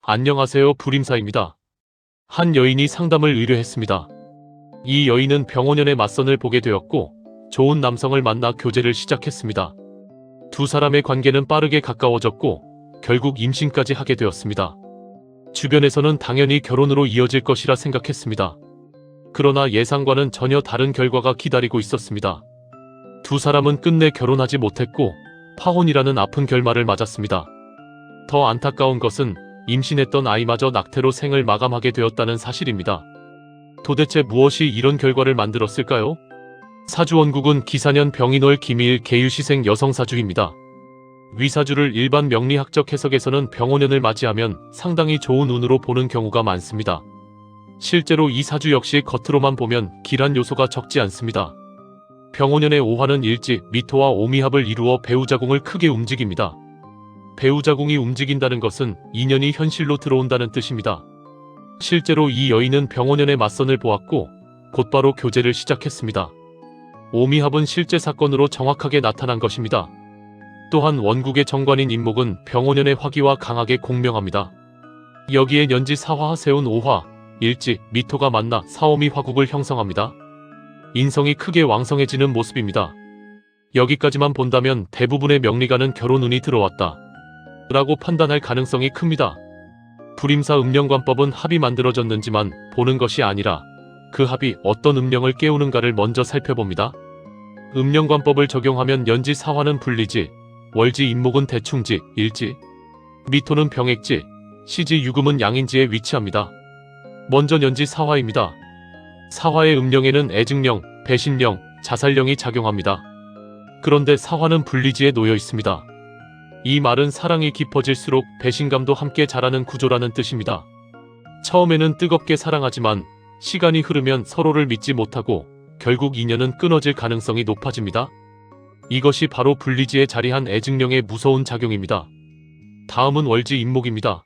안녕하세요. 불임사입니다. 한 여인이 상담을 의뢰했습니다. 이 여인은 병원연의 맞선을 보게 되었고 좋은 남성을 만나 교제를 시작했습니다. 두 사람의 관계는 빠르게 가까워졌고 결국 임신까지 하게 되었습니다. 주변에서는 당연히 결혼으로 이어질 것이라 생각했습니다. 그러나 예상과는 전혀 다른 결과가 기다리고 있었습니다. 두 사람은 끝내 결혼하지 못했고 파혼이라는 아픈 결말을 맞았습니다. 더 안타까운 것은 임신했던 아이마저 낙태로 생을 마감하게 되었다는 사실입니다. 도대체 무엇이 이런 결과를 만들었을까요? 사주원국은 기사년 병인월 기미일 계유시생 여성사주입니다. 위사주를 일반 명리학적 해석에서는 병원연을 맞이하면 상당히 좋은 운으로 보는 경우가 많습니다. 실제로 이 사주 역시 겉으로만 보면 길한 요소가 적지 않습니다. 병원연의 오화는 일지, 미토와 오미합을 이루어 배우자궁을 크게 움직입니다. 배우자궁이 움직인다는 것은 인연이 현실로 들어온다는 뜻입니다. 실제로 이 여인은 병원연의 맞선을 보았고 곧바로 교제를 시작했습니다. 오미합은 실제 사건으로 정확하게 나타난 것입니다. 또한 원국의 정관인 임목은 병원연의 화기와 강하게 공명합니다. 여기에 연지 사화하 세운 오화, 일지, 미토가 만나 사오미 화국을 형성합니다. 인성이 크게 왕성해지는 모습입니다. 여기까지만 본다면 대부분의 명리가는 결혼운이 들어왔다 라고 판단할 가능성이 큽니다. 불임사 음령관법은 합이 만들어졌는지만 보는 것이 아니라 그 합이 어떤 음령을 깨우는가를 먼저 살펴봅니다. 음령관법을 적용하면 연지 사화는 불리지, 월지 임목은 대충지, 일지, 미토는 병액지, 시지 유금은 양인지에 위치합니다. 먼저 연지 사화입니다. 사화의 음령에는 애증령, 배신령, 자살령이 작용합니다. 그런데 사화는 불리지에 놓여 있습니다. 이 말은 사랑이 깊어질수록 배신감도 함께 자라는 구조라는 뜻입니다. 처음에는 뜨겁게 사랑하지만 시간이 흐르면 서로를 믿지 못하고 결국 인연은 끊어질 가능성이 높아집니다. 이것이 바로 불리지에 자리한 애증령의 무서운 작용입니다. 다음은 월지 임목입니다.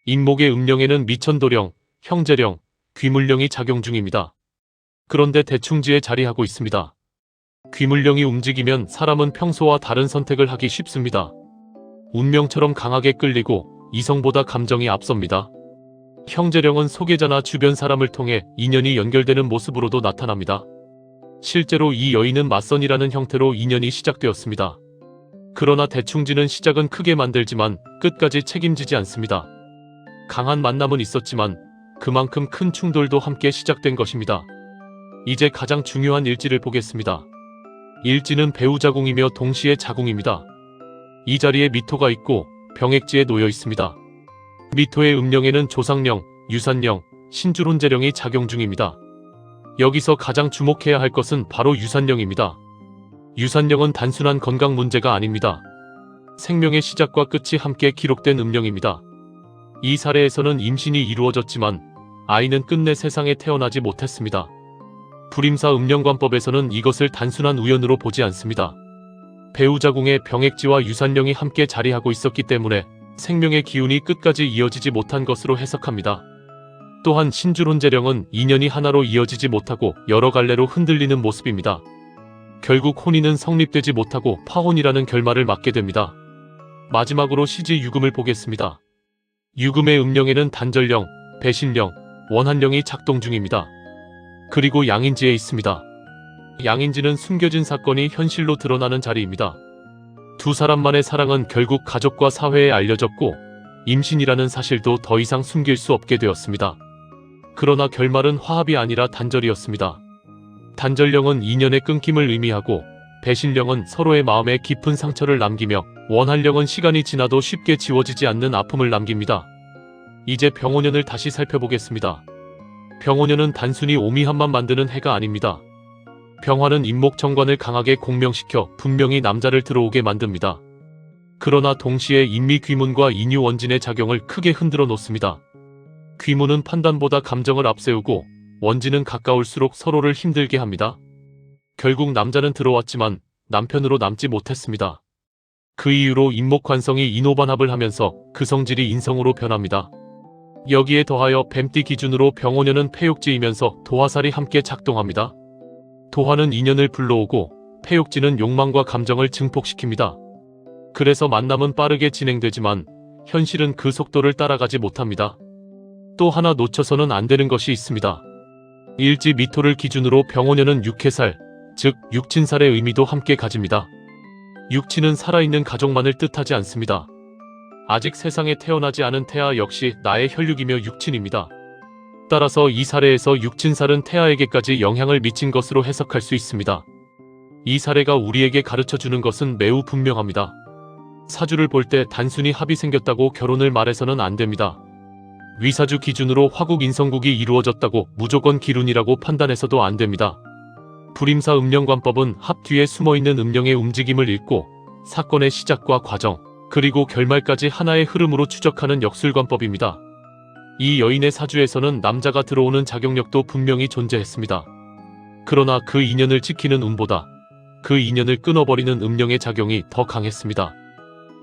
임목의 음령에는 미천도령, 형제령, 귀물령이 작용 중입니다. 그런데 대충지에 자리하고 있습니다. 귀물령이 움직이면 사람은 평소와 다른 선택을 하기 쉽습니다. 운명처럼 강하게 끌리고 이성보다 감정이 앞섭니다. 형제령은 소개자나 주변 사람을 통해 인연이 연결되는 모습으로도 나타납니다. 실제로 이 여인은 맞선이라는 형태로 인연이 시작되었습니다. 그러나 대충지는 시작은 크게 만들지만 끝까지 책임지지 않습니다. 강한 만남은 있었지만 그만큼 큰 충돌도 함께 시작된 것입니다. 이제 가장 중요한 일지를 보겠습니다. 일지는 배우자궁이며 동시에 자궁입니다. 이 자리에 미토가 있고 병액지에 놓여 있습니다. 미토의 음령에는 조상령, 유산령, 신주론재령이 작용 중입니다. 여기서 가장 주목해야 할 것은 바로 유산령입니다. 유산령은 단순한 건강 문제가 아닙니다. 생명의 시작과 끝이 함께 기록된 음령입니다. 이 사례에서는 임신이 이루어졌지만 아이는 끝내 세상에 태어나지 못했습니다. 불임사 음령관법에서는 이것을 단순한 우연으로 보지 않습니다. 배우자궁에 병액지와 유산령이 함께 자리하고 있었기 때문에 생명의 기운이 끝까지 이어지지 못한 것으로 해석합니다. 또한 신주론재령은 인연이 하나로 이어지지 못하고 여러 갈래로 흔들리는 모습입니다. 결국 혼인은 성립되지 못하고 파혼이라는 결말을 맞게 됩니다. 마지막으로 시지 유금을 보겠습니다. 유금의 음령에는 단절령, 배신령, 원한령이 작동 중입니다. 그리고 양인지에 있습니다. 양인지는 숨겨진 사건이 현실로 드러나는 자리입니다. 두 사람만의 사랑은 결국 가족과 사회에 알려졌고 임신이라는 사실도 더 이상 숨길 수 없게 되었습니다. 그러나 결말은 화합이 아니라 단절이었습니다. 단절령은 인연의 끊김을 의미하고 배신령은 서로의 마음에 깊은 상처를 남기며 원한령은 시간이 지나도 쉽게 지워지지 않는 아픔을 남깁니다. 이제 병원연을 다시 살펴보겠습니다. 병원연은 단순히 오미합만 만드는 해가 아닙니다. 병화는 임목정관을 강하게 공명시켜 분명히 남자를 들어오게 만듭니다. 그러나 동시에 인미귀문과 인유원진의 작용을 크게 흔들어 놓습니다. 귀문은 판단보다 감정을 앞세우고 원진은 가까울수록 서로를 힘들게 합니다. 결국 남자는 들어왔지만 남편으로 남지 못했습니다. 그 이유로 임목관성이 인호반합을 하면서 그 성질이 인성으로 변합니다. 여기에 더하여 뱀띠 기준으로 병원연은 폐욕지이면서 도화살이 함께 작동합니다. 도화는 인연을 불러오고 폐욕지는 욕망과 감정을 증폭시킵니다. 그래서 만남은 빠르게 진행되지만 현실은 그 속도를 따라가지 못합니다. 또 하나 놓쳐서는 안 되는 것이 있습니다. 일지 미토를 기준으로 병오년은 육해살, 즉 육친살의 의미도 함께 가집니다. 육친은 살아있는 가족만을 뜻하지 않습니다. 아직 세상에 태어나지 않은 태아 역시 나의 혈육이며 육친입니다. 따라서 이 사례에서 육친살은 태아에게까지 영향을 미친 것으로 해석할 수 있습니다. 이 사례가 우리에게 가르쳐주는 것은 매우 분명합니다. 사주를 볼 때 단순히 합이 생겼다고 결혼을 말해서는 안 됩니다. 위사주 기준으로 화국인성국이 이루어졌다고 무조건 기룬이라고 판단해서도 안 됩니다. 불임사 음령관법은 합 뒤에 숨어있는 음령의 움직임을 읽고 사건의 시작과 과정, 그리고 결말까지 하나의 흐름으로 추적하는 역술관법입니다. 이 여인의 사주에서는 남자가 들어오는 자격력도 분명히 존재했습니다. 그러나 그 인연을 지키는 운보다 그 인연을 끊어버리는 음령의 작용이 더 강했습니다.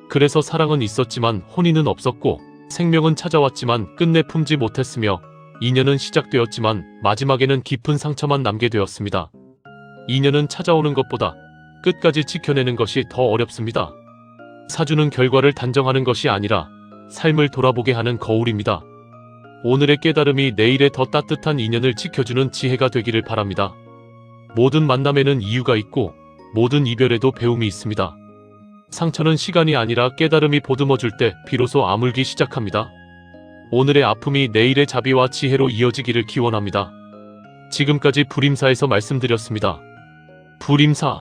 그래서 사랑은 있었지만 혼인은 없었고 생명은 찾아왔지만 끝내 품지 못했으며 인연은 시작되었지만 마지막에는 깊은 상처만 남게 되었습니다. 인연은 찾아오는 것보다 끝까지 지켜내는 것이 더 어렵습니다. 사주는 결과를 단정하는 것이 아니라 삶을 돌아보게 하는 거울입니다. 오늘의 깨달음이 내일의 더 따뜻한 인연을 지켜주는 지혜가 되기를 바랍니다. 모든 만남에는 이유가 있고 모든 이별에도 배움이 있습니다. 상처는 시간이 아니라 깨달음이 보듬어줄 때 비로소 아물기 시작합니다. 오늘의 아픔이 내일의 자비와 지혜로 이어지기를 기원합니다. 지금까지 불임사에서 말씀드렸습니다. 불임사